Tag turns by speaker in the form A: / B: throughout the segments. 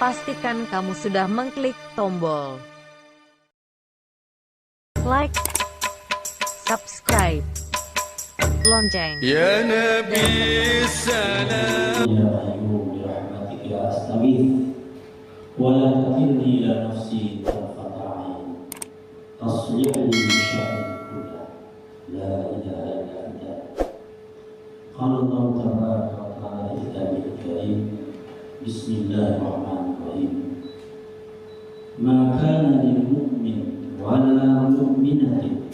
A: pastikan kamu sudah mengklik tombol like, subscribe, lonceng.
B: Ya Nabi salam.
C: Ya Qayyum bi rahmatika astaghith wa la takilni ila nafsi tarfata 'ain aslih li min sya'ni kullah la ilaha illa anta. Qala Allah tabaraka wa ta'ala fi kitabihil karim bismillahirrahmanirrahim ma kana lil mu'min wa la mu'minatin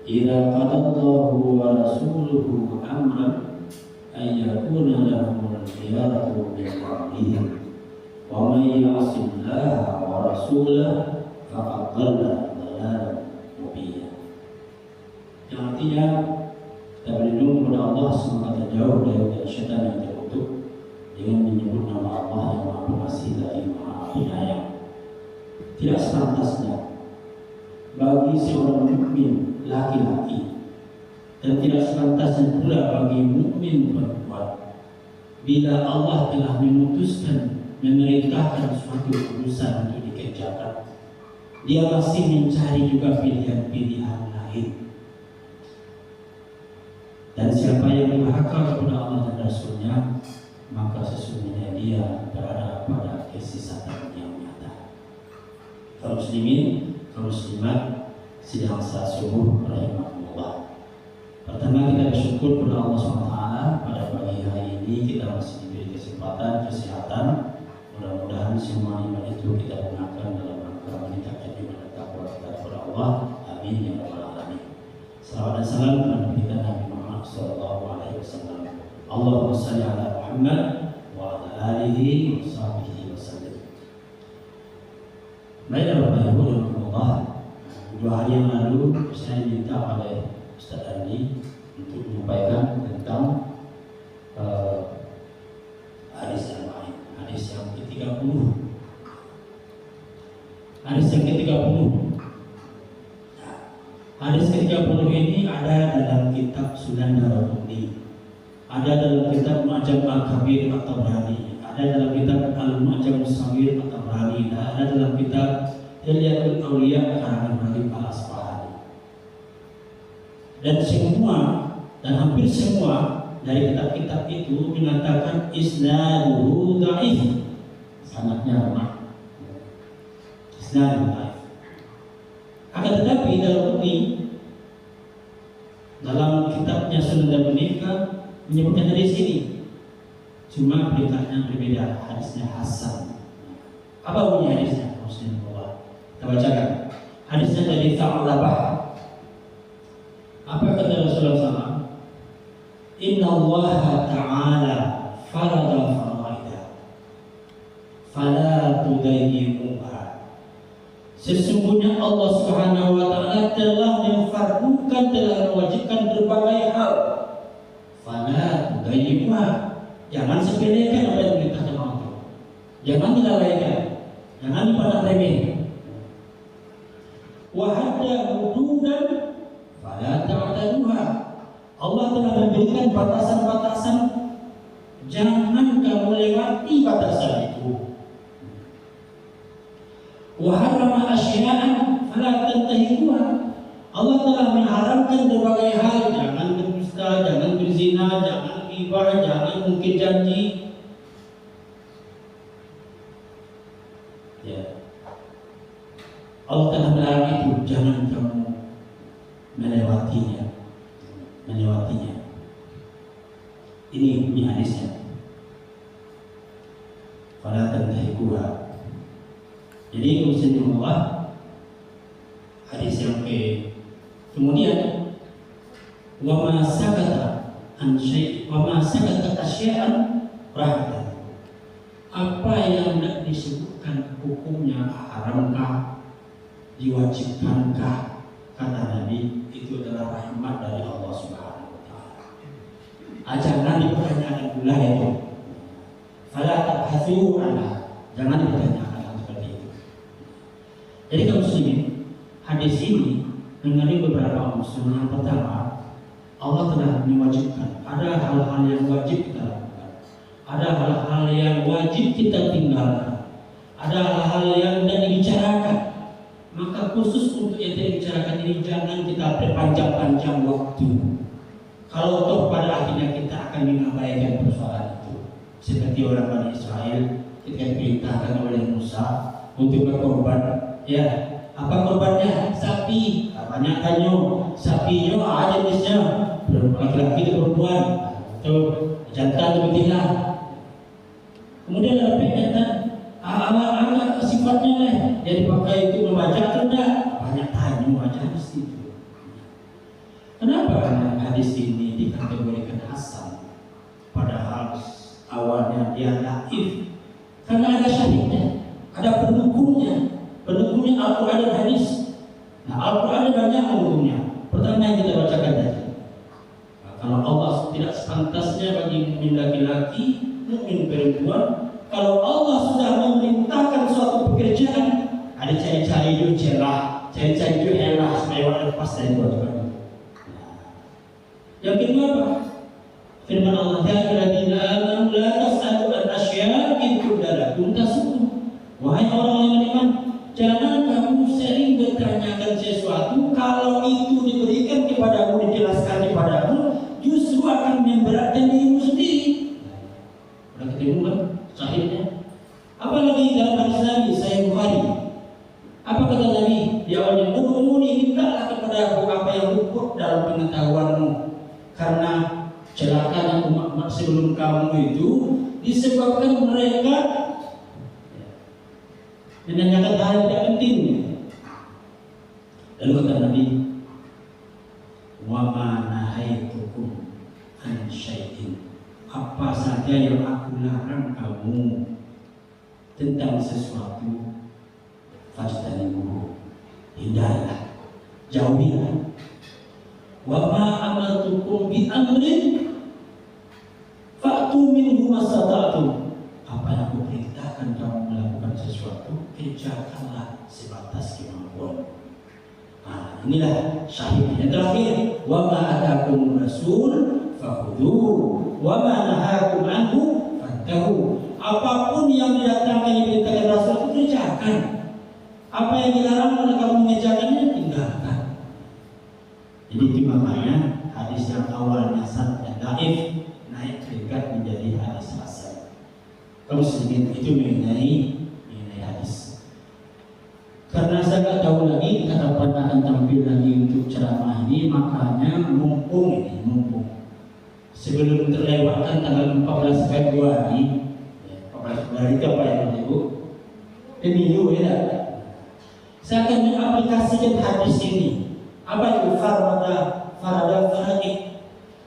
C: idza qada Allahu wa rasuluhu amran an yakuna lahumul khiyaratu min amrihim wa man ya'sillaha wa rasulahu faqad dhalla dhalalan mubina. Yang artinya kita berlindung kepada Allah semoga jauh dari syaitan yang terkutuk dengan menyebut nama Allah yang Maha Pengasih lagi Maha Penyayang. Tidak sepantasnya bagi seorang mukmin laki-laki dan tidak sepantasnya pula bagi mukmin perempuan bila Allah telah memutuskan memerintahkan suatu urusan untuk dikerjakan, dia masih mencari juga pilihan-pilihan lain. Dan siapa yang durhaka kepada Allah dan Rasulnya, maka sesungguhnya dia berada pada kesesatan yang nyata. Kaum muslimin, kaum muslimat sidang sasubuh rahimahullah. Pertama kita bersyukur kepada Allah SWT pada pagi hari ini kita masih diberi kesempatan, kesehatan. Mudah-mudahan semua nikmat itu kita gunakan dalam rangka meningkatkan iman dan takwa kita kepada Allah. Amin ya rabbal alamin. Salawat dan salam kepada kita Nabi Muhammad SAW. Allahumma shalli ala Muhammad wa ala alihi wa sahbihi wasallam. Baiklah Bapak Ibu rahimahullah. 2 hari yang lalu saya diminta oleh Ustaz Andi untuk menyampaikan tentang hadis yang lain, hadis yang ke-30. Hadis yang ke-30. Hadis ke-30 ini ada dalam kitab Sunan Daraqutni, ada dalam kitab Mu'jam Al-Kabir At-Tabrani, ada dalam kitab Al-Mu'jam As-Saghir At-Tabrani, ada dalam kitab Hilyatul Awliya karangan Habib Al-Asfahani. Dan semua dan hampir semua dari kitab-kitab itu mengatakan isnaduhu dhaif, sanadnya lemah. Isnaduhu dhaif. Akan tetapi dalam kitabnya Sunan Daraqutni menyebutkan hadis ini, cuma beritanya berbeda, hadisnya hasan. Apa bunyi hadisnya? Kita bacakan. Hadisnya dari Tha'labah. Apa kata Rasulullah SAW? Inna Allah Ta'ala farada faraidah fala tudayyimuha. Sesungguhnya Allah Subhanahu wa Ta'ala telah memfardukan, telah mewajibkan berbagai hal. Fala tudayyimuha. Jangan sepelekan apa yang diperintahkan Allah. Jangan dilalaikan. Jangan dipandang remeh. Wa hadda hududan fala ta'taduha. Allah telah memberikan batasan-batasan, jangan kamu lewati batasan itu. Wa harrama asya'an fala tantahiquha. Allah telah mengharamkan berbagai hal, jangan berdusta, jangan berzina, jangan ghibah, jangan mungkir janji. Ya. Allah telah melarang itu, jangan kamu melewatinya. Ini bunyi hadisnya. Fala tantahiquha. Jadi muslim Allah hadis yang kemudian wa ma sakata an syai' wa ma sakata asya'an rahmatan. Apa yang tidak disebutkan hukumnya haramkah, diwajibkankah, kata Nabi, itu adalah rahmat dari Allah Subhanahu wa Ta'ala. Jangan dipertanyakan pula itu. Fala tabhathu anha. Jangan dipertanyakan hal seperti itu. Jadi kaum muslimin, hadis ini mengandung beberapa unsur. Yang pertama, Allah telah mewajibkan. Ada hal-hal yang wajib kita lakukan. Ada hal-hal yang wajib kita tinggalkan. ada hal-hal yang tidak dibicarakan, maka khusus untuk yang tidak dibicarakan ini jangan kita berpanjang-panjang waktu. Kalau toh pada akhirnya kita akan mengabaikan persoalan itu, seperti orang Bani Israel ketika diperintahkan oleh Musa untuk berkorban, ya apa korbannya? Sapi, banyak kanyo, sapinya ada jenisnya, laki-laki atau perempuan, atau jantan atau betina. Kemudian ada jantan, alat sifatnya lah, jadi pakai untuk membaca atau enggak? Banyak tanya baca mesti itu. Kenapa? Karena hadis ini dikategorikan hasan, padahal awalnya dia naif. Karena ada syahidnya, ada pendukungnya Al-Quran dan hadis. Nah, Al-Quran banyak pendukungnya. Pertama yang kita bacakan tadi, kalau Allah tidak sepantasnya bagi mukmin laki-laki, mukmin perempuan, kalau Allah sudah memerintahkan suatu pekerjaan, ada cari-cari itu celah, cari-cari itu elah supaya orang lepas dari kewajiban. Yang kedua apa? Firman Allah, ya ayyuhalladzina amanu la tas'alu an asyaa'in tubda lakum tasu'kum. Wahai orang yang beriman, jangan kamu sering bertanyakan sesuatu, kalau itu diberikan kepadamu, dijelaskan kepadamu, justru akan memberatkan dirimu sendiri. Udah ketemu kan sahihnya? Apalagi dalam hadis Nabi Sahih Bukhari, apa kata Nabi? Di awalnya, "Ud'uni, mintalah kepada aku apa yang luput dalam pengetahuanmu, karena celakanya umat sebelum kamu itu disebabkan mereka menanyakan hal yang tidak penting." Lalu kata Nabi, "Wa ma nahaitukum an syai'in." Apa saja yang aku larang kamu tentang sesuatu, fajtanibuhu, hindarilah, jauhilah. Wa ma amartukum bi amrin fa'tu minhu mastata'tum. Apa yang aku perintahkan kamu melakukan sesuatu, kerjakanlah sebatas kemampuan. Nah, inilah syahid. Yang terakhir, wa ma atakum rasul fakhudhuhu wa ma nahakum anhu fantahu. Apapun yang didatangkan diperintahkan Rasul itu kerjakan. Apa yang dilarang oleh kamu mengerjakannya, tinggalkan. Jadi itu makanya hadis yang awalnya sanad dhaif naik peringkat menjadi hadis hasan. Kalau sedikit itu mengenai hadis. Karena saya nggak tahu lagi kapan akan tampil lagi untuk ceramah ini, makanya mumpung sebelum terlewatkan tanggal 14 Februari. 14 Februari itu apa ya Ibu? Pemilu ya. Saya akan mengaplikasikan hadis ini. Apa itu farada faraid?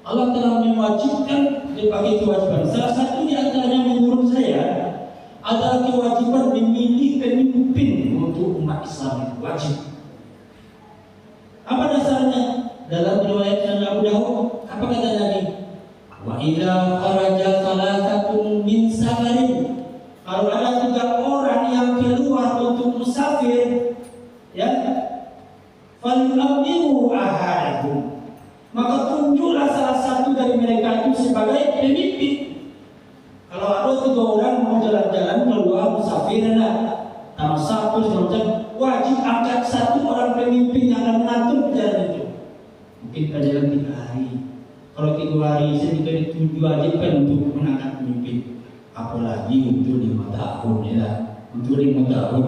C: Allah telah mewajibkan berbagai kewajiban. Salah satu di antaranya menurut saya adalah kewajiban memilih pemimpin untuk umat Islam itu wajib. Apa dasarnya? Dalam riwayat Abu Dawud, apa kata Nabi? Wa idza kharaja salasatun min safarin. Kalau ada 3 orang yang keluar untuk musafir, ya, falyu'ammiru ahadahum, maka tunjuklah salah satu dari mereka itu sebagai pemimpin. Kalau ada 3 orang mau jalan-jalan keluar musafir, satu semacam wajib angkat 1 orang pemimpin yang akan mengatur perjalanan itu. Mungkin perjalanan 3 hari. Kalau 3 hari sedikit diwajibkan untuk mengangkat pemimpin, apalagi untuk 5 tahun ya, untuk 5 tahun.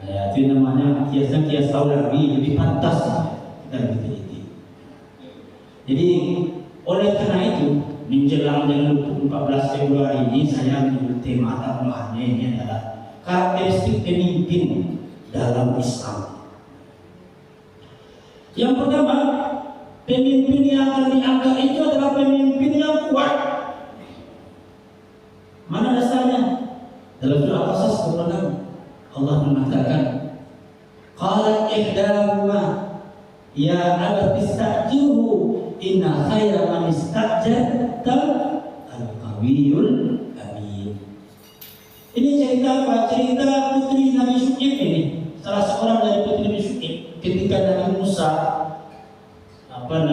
C: Ya, itu namanya kias Aulawi, lebih pantas kita diteliti. Jadi oleh karena itu menjelang dengan 14 Februari ini saya menyebut tema tambahannya ini adalah karakteristik pemimpin dalam Islam. Yang pertama, pemimpin yang akan diangkat itu adalah pemimpin yang kuat. Mana dasarnya? Dalam surah Al-Qasas Allah mengatakan, qalat ihdahuma ya abati istajirhu inna khayra man istajarta al-qawiyul amin. Ini cerita apa? Cerita putri Nabi Syuaib ini. Salah seorang dari putri Nabi Syuaib ketika Nabi Musa bukan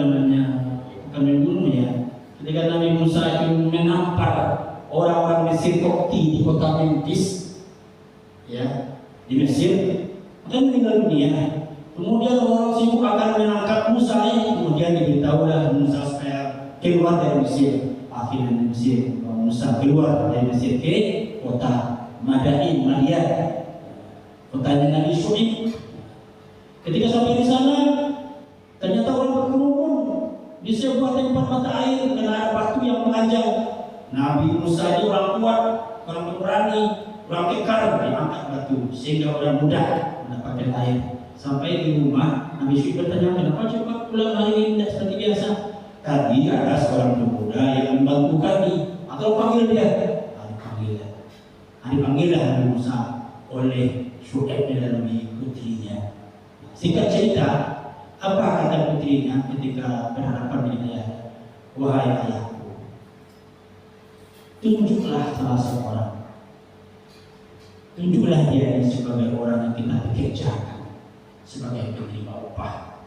C: membunuh ya. Ketika Nabi Musa itu menampar orang-orang Mesir Kokti di kota Memphis, ya di Mesir, dan meninggal dunia. Kemudian orang sibuk akan menangkap Musa, kemudian diberitahulah Musa supaya keluar dari Mesir. Akhirnya Mesir, Musa keluar dari Mesir ke kota Madain, Madian, kotanya Nabi Syuaib. Ketika sampai di sana, ternyata orang berkerumun di sebuah tempat mata air karena ada batu yang memanjang. Nabi Musa ini orang kuat, orang pemberani, orang kekar, diangkat batu sehingga orang mudah mendapatkan air. Sampai di rumah, Nabi Syuaib bertanya, kenapa cepat pulang hari ini tidak seperti biasa? Tadi ada seorang pemuda yang membantu kami. Atau panggil dia. Dipanggillah Nabi Musa oleh Syuaib dan Nabi putrinya. Singkat cerita, apa kata putrinya ketika berhadapan dengan ayahnya? Wahai ayahku, tunjuklah salah seorang. Tunjuklah dia sebagai orang yang kita pekerjakan sebagai penerima upah.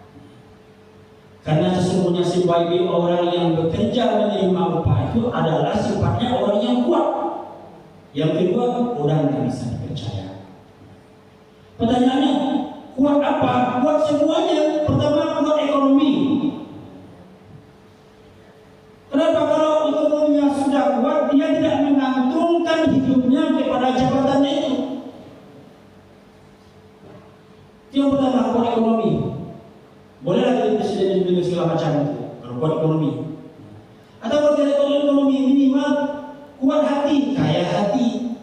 C: Karena sesungguhnya sebagai orang yang bekerja menerima upah itu adalah sifatnya orang yang kuat. Yang kedua, orang yang bisa dipercaya. Pertanyaannya, kuat apa? Kuat semuanya. Pertama, kuat ekonomi. Kenapa? Kalau ekonominya sudah kuat, dia tidak menggantungkan hidupnya kepada jabatannya itu. Yang pertama, kuat ekonomi. Bolehlah jadi presiden dengan segala macam itu, kalau kuat ekonomi. Atau kalau tidak kuat ekonomi, minimal kuat hati, kaya hati.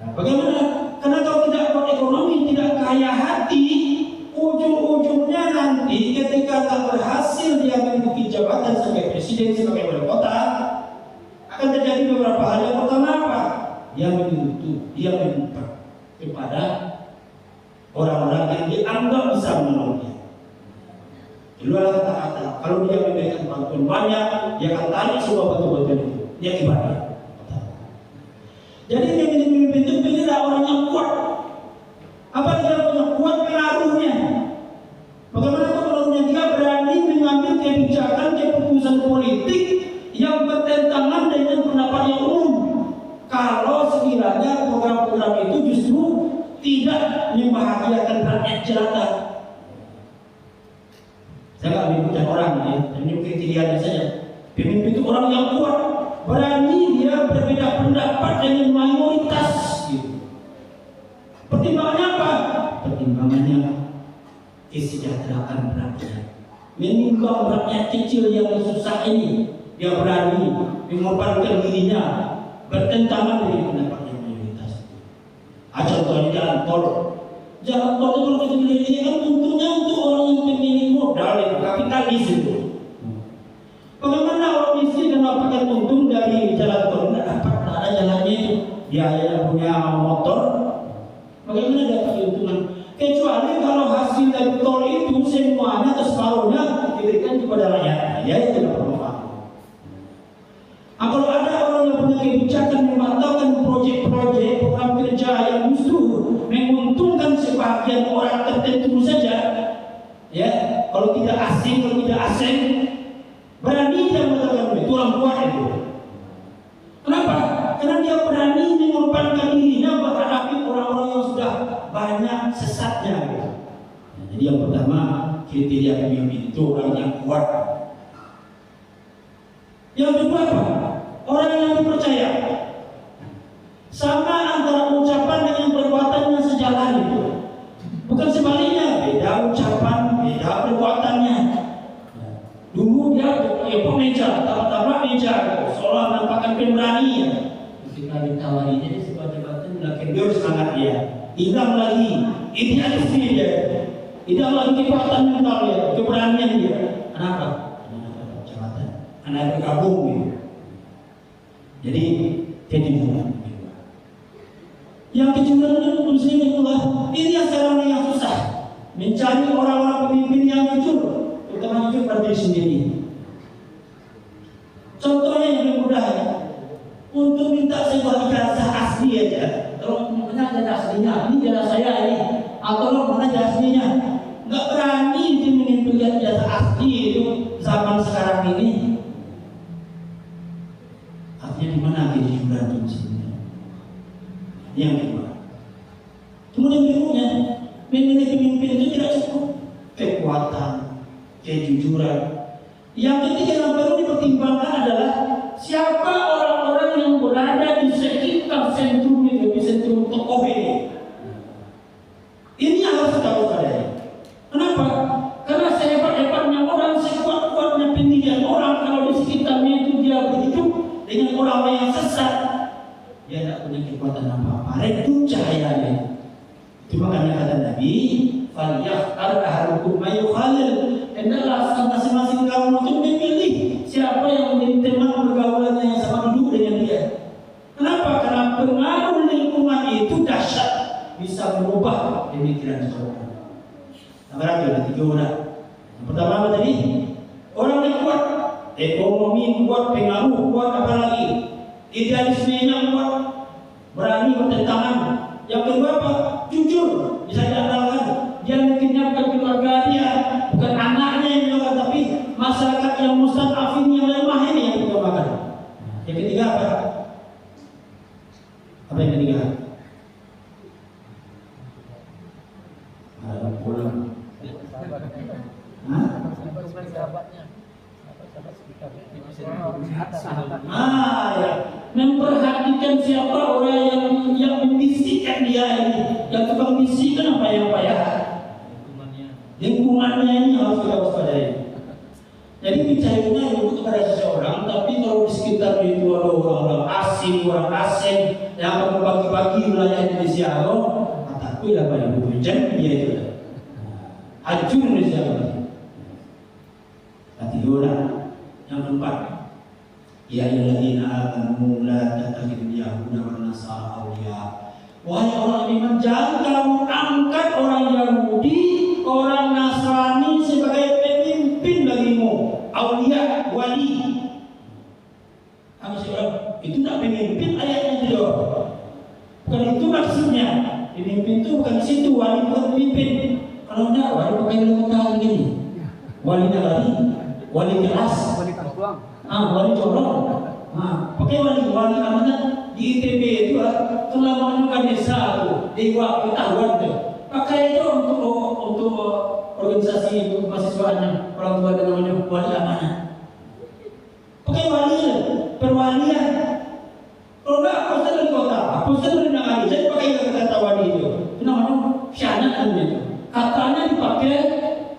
C: Nah, bagaimana? Karena kalau tidak kuat ekonomi, tidak kaya hati, ujung-ujungnya nanti ketika tak berhasil dia menduduki jabatan sebagai presiden, sebagai wali kota, akan terjadi beberapa hal. Yang pertama apa? Dia menuntut kepada orang-orang yang dianggap bisa menolongnya. Di luar kata-kata, kalau dia memberikan bantuan banyak, dia akan tarik semua bantuan itu. Dia ibadah. Jadi pemimpin itu pilihlah orang yang kuat. Apa dia punya kuat pengaruhnya? Bagaimana pengaruhnya? Dia berani mengambil kebijakan, keputusan politik yang bertentangan dengan pendapat yang umum. Kalau sekiranya program-program itu justru tidak membahagiakan rakyat jelata. Saya nggak menyebutkan orang, ya, menyebut kriterianya saja. Pemimpin itu orang yang kuat, berani dia berbeda pendapat dengan mayoritas. Gitu. Pertimbangannya apa? Pertimbangannya kesejahteraan rakyat. Menimbang rakyat kecil yang susah ini, dia berani mengorbankan dirinya bertentangan dengan pendapat yang mayoritas. Contohnya jalan tol. Jalan tol itu kalau kita bilang ini kan untungnya untuk orang yang pemilik modal, kapitalis itu. Bagaimana orang miskin yang mendapatkan untung dari jalan tol? Tidak dapat, tidak ada jalannya itu. Dia yang punya motor, bagaimana dapat keuntungan? Kecuali kalau hasil dari tol itu semuanya atau separuhnya diberikan kepada rakyat, ya itu tidak bermanfaat. Kalau ada orang yang punya kebijakan membatalkan proyek-proyek program kerja yang justru menguntungkan sebagian orang tertentu saja, ya, kalau tidak asing, berani dia mengatakan itu orang kuat itu. Kenapa? Karena dia berani mengorbankan dirinya menghadapi orang-orang yang sudah banyak sesatnya. Gitu. Nah, jadi yang pertama kriteria pemimpin itu orang yang kuat. Yang kedua apa? Orang yang dipercaya. Sama antara ucapan dengan perbuatannya sejalan itu. Bukan sebaliknya, beda ucapan, beda perbuatannya. Dulu dia pemeja, tabrak meja, seolah menampakkan pemberanian. Ketika ditawari jadi sebuah jabatan, mulai kendor semangat dia. Hilang lagi idealisme dia, hilang lagi kekuatan mental dia, keberanian dia. Kenapa? Karena dapat jabatan, karena bergabung gitu. Jadi kejujuran. Yang kejujuran itu muslim itulah ini yang sekarang yang susah, mencari orang-orang pemimpin yang jujur, terutama jujur pada diri sendiri. Contohnya yang lebih mudah ya, untuk minta sebuah ijazah asli aja. Kalau mana ijazah aslinya, ini ijazah saya ini, atau mana ijazah aslinya, nggak berani dia menentukan ijazah asli itu zaman sekarang ini. Artinya di mana kejujuran itu sebenarnya? Yang kedua, memilih pemimpin itu tidak cukup kekuatan, kejujuran. Yang ketiga yang perlu dipertimbangkan adalah siapa orang-orang yang berada di sekitar sentrum itu, di sentrum tokoh ini. Ini yang harus kita waspadai. Kenapa? Karena sehebat-hebatnya orang, sekuat-kuatnya pendirian orang, kalau di sekitarnya itu dia berhidup dengan orang yang sesat, dia tidak punya kekuatan apa-apa. Redup cahayanya. Itu makanya kata Nabi, "Falyakhtar ahadukum may yukhalil." Hendaklah masing-masing kamu itu memilih siapa yang menjadi teman pergaulannya yang sama duduk dengan dia. Kenapa? Karena pengaruh lingkungan itu dahsyat, bisa merubah pemikiran seseorang. Berarti ada 3 orang. Yang pertama apa tadi? Orang yang kuat, ekonomi kuat, pengaruh kuat, apalagi idealismenya kuat, berani bertentangan. Yang kedua apa? Jujur, bisa diandalkan. Dia mungkinnya bukan keluarga dia, bukan anaknya yang dilakukan, tapi masyarakat yang mustadafin yang lemah ini yang diutamakan. Yang ketiga apa? Apa yang ketiga? Ada pulang. Ya. Memperhatikan siapa orang yang membisikkan dia ini, yang tukang bisikkan apa yang payah. Lingkungannya ini harus kita waspadai. Jadi bicaranya itu kepada seseorang, tapi kalau di sekitar itu ada orang asing yang akan berbagi-bagi wilayah Indonesia, kataku ya Pak Ibu, jangan dia itu. Hancur Indonesia ini. Ketiga orang. Yang keempat, ya ayyuhalladzina amanu la tattakhidul yahuda wan nasara awliya. Wahai orang beriman, jangan kamu angkat orang Yahudi, orang Nasrani sebagai pemimpin bagimu, awliya, wali. Apa sih orang? Itu tidak pemimpin, ayatnya itu. Bukan itu maksudnya. Pemimpin itu bukan di situ, wali bukan pemimpin. Kalau tidak, wali pakai lekotan begini. Walinya wali kelas. Wali corong. Pakai wali amanat di ITB itu telah menunjukkan desa itu, dewa pengetahuan itu. Pakai itu untuk organisasi untuk mahasiswanya, orang tua dengan namanya wali amanat. Pakai wali, perwalian. Kalau enggak, apostol dari kota, apostol dari negara, jadi pakai kata wali itu. Itu namanya syahadat itu. Katanya dipakai,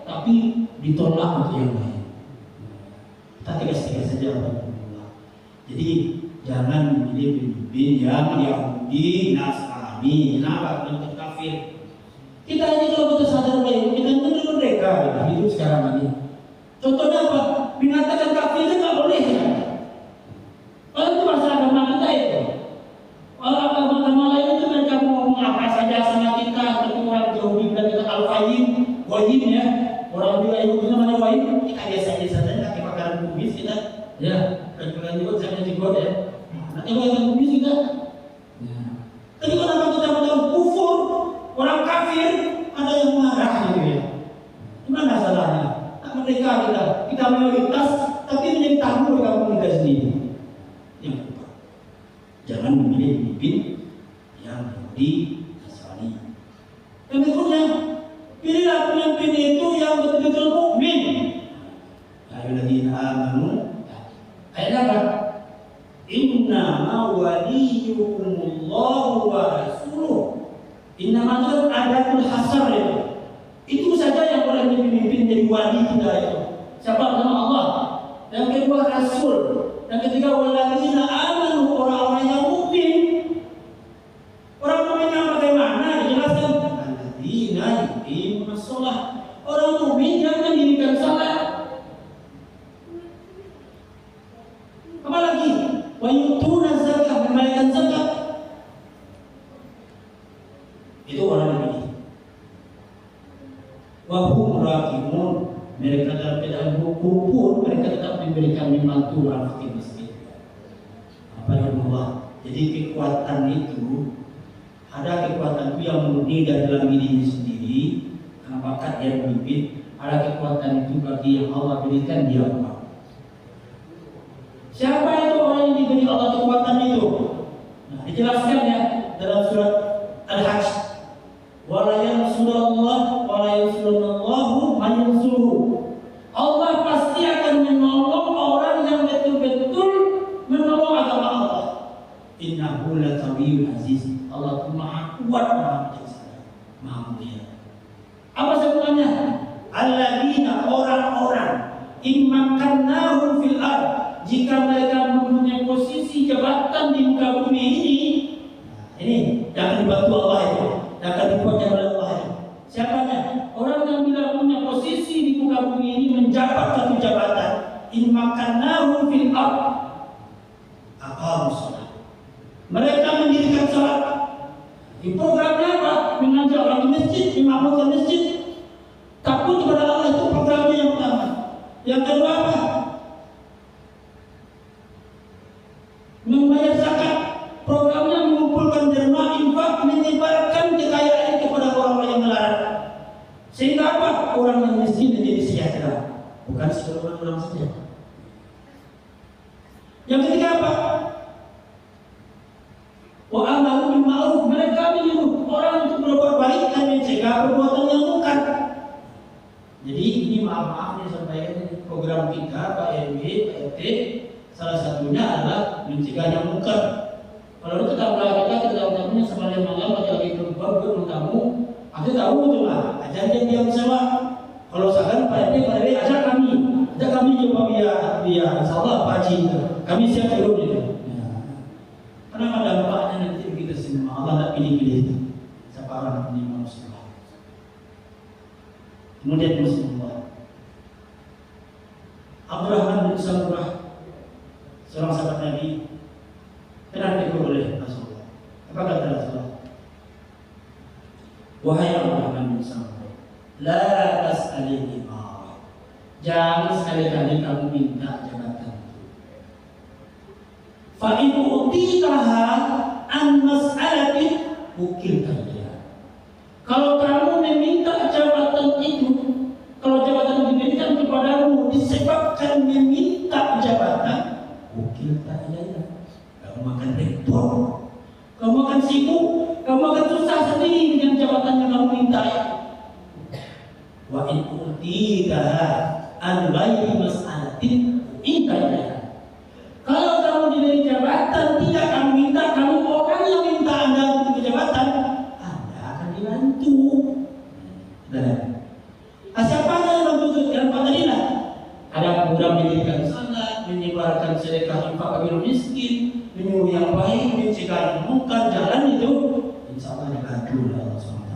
C: tapi ditolak untuk yang lain. Kita tegas-tegas saja Alhamdulillah. Jadi jangan memilih pemimpin yang Yahudi, Nasrani. Kenapa? Untuk kafir. Kita ini kalau kita sadar baik, kita ini merdeka hidup sekarang ini. Contohnya apa? Mengatakan kafir itu nggak boleh. Kalau itu masalah agama kita itu. Kalau agama lain itu mereka mau ngomong apa saja sama kita. Seperti orang Yahudi dan kita al-Fahim, wahim ya. Orang juga Yahudi namanya wahim. Kita biasa-biasa saja pakai makanan kumis kita. Ya, dan juga saya juga ya. Nanti makanan kumis kita. Tapi kenapa kita bilang kufur? Orang kafir ada yang marah gitu ya. Gimana salahnya? Tak merdeka kita mayoritas, tapi menjadi tamu di kampung kita sendiri. Yang kedua, jangan memilih pemimpin yang Yahudi, Nasrani. Yang berikutnya, pilihlah pemimpin itu yang betul-betul mukmin. Ayyuhalladzina amanu. Ayat apa? Innama waliyukumullahu wa rasuluh. Innama itu adatul hasar itu. Itu saja yang boleh dipimpin jadi wali kita itu. Siapa? Nama Allah. Yang kedua Rasul. Yang ketiga walladzina amanu, orang-orang yang mukmin. Orang mukmin yang bagaimana? Dijelaskan. Alladzina yuqimunas shalah. Orang mukmin yang mendirikan salat. Apalagi wa yutuna zakat, membayarkan zakat. Itu orang yang ini. Wahum rakimun, mereka dalam keadaan hukum pun mereka tetap memberikan membantu orang fakir miskin. Apa yang Allah? Jadi kekuatan itu ada kekuatan itu yang murni dari dalam dirinya sendiri, karena bakat dia memimpin. Ada kekuatan itu bagi yang Allah berikan dia Allah. Siapa itu orang yang diberi Allah kekuatan itu? Nah, dijelaskan ya dalam surat Al-Hajj. Wala yansurullah alladzina orang-orang immakannahum fil ard, jika mereka mempunyai posisi jabatan di muka bumi ini yang akan dibantu Allah itu, yang akan dipunyai oleh Allah itu. Siapanya? Orang yang bila punya posisi di muka bumi ini menjabat satu jabatan, immakannahum fil ard, aqamus shalah, mereka mendirikan salat. Di programnya apa? Mengajak orang di masjid, memakmurkan masjid, takut kepada Allah, itu programnya yang pertama. Yang kedua apa? Membayar zakat. Programnya mengumpulkan derma, infak, menyebarkan kekayaan kepada orang-orang yang melarat. Sehingga apa? Orang yang miskin menjadi sejahtera, bukan seluruh orang saja. Yang ketiga apa? Wa amaru bil ma'ruf, mereka menyuruh orang untuk berbuat baik dan mencegah perbuatan yang munkar. Jadi ini maaf nih sampaikan program kita Pak RW, Pak RT, salah satunya adalah mencegah yang munkar. Kalau itu tetangga kita tamunya sebalik malam lagi keluar buat tamu, aku tahu itu lah, ajar dia diam sama. Kalau sekarang Pak RT, Pak RW ajak kami coba biar insyaallah Pak Haji, kami siap turun itu. Karena dampaknya nanti kita semua, Allah tak pilih-pilih itu. Siapa orang ini manusia. Kemudian Rasulullah Abdurrahman bin Samurah, seorang sahabat Nabi, pernah ditegur oleh Rasulullah. Apa kata Rasulullah? Wahai Abdurrahman bin Samurah, la tas'alini ma'ruf, jangan sekali-kali kamu minta jabatan. Fa in utitaha an mas'alatin ukilta dia. Kalau kamu meminta jabatan itu, kalau jabatan diberikan kepadamu disebabkan meminta jabatan, ukilta dia. Kamu akan repot, kamu akan sibuk, kamu akan susah sendiri dengan jabatan yang kamu minta. Wa in utitaha an ghairi mas'alatin ukilta dia. Kalau kamu diberi jabatan tidak kamu minta, kamu orang yang minta Anda untuk jabatan, Anda akan dibantu. Siapa yang membantu yang tadi lah? Ada program mendirikan salat, menyebarkan sedekah infak bagi orang miskin, menyuruh yang baik, mencegah yang munkar, jalan itu, insya Allah dibantu oleh Allah SWT.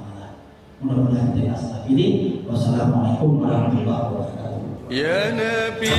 C: Mudah-mudahan tidak salah pilih. Wassalamualaikum warahmatullahi wabarakatuh.
B: Ya Nabi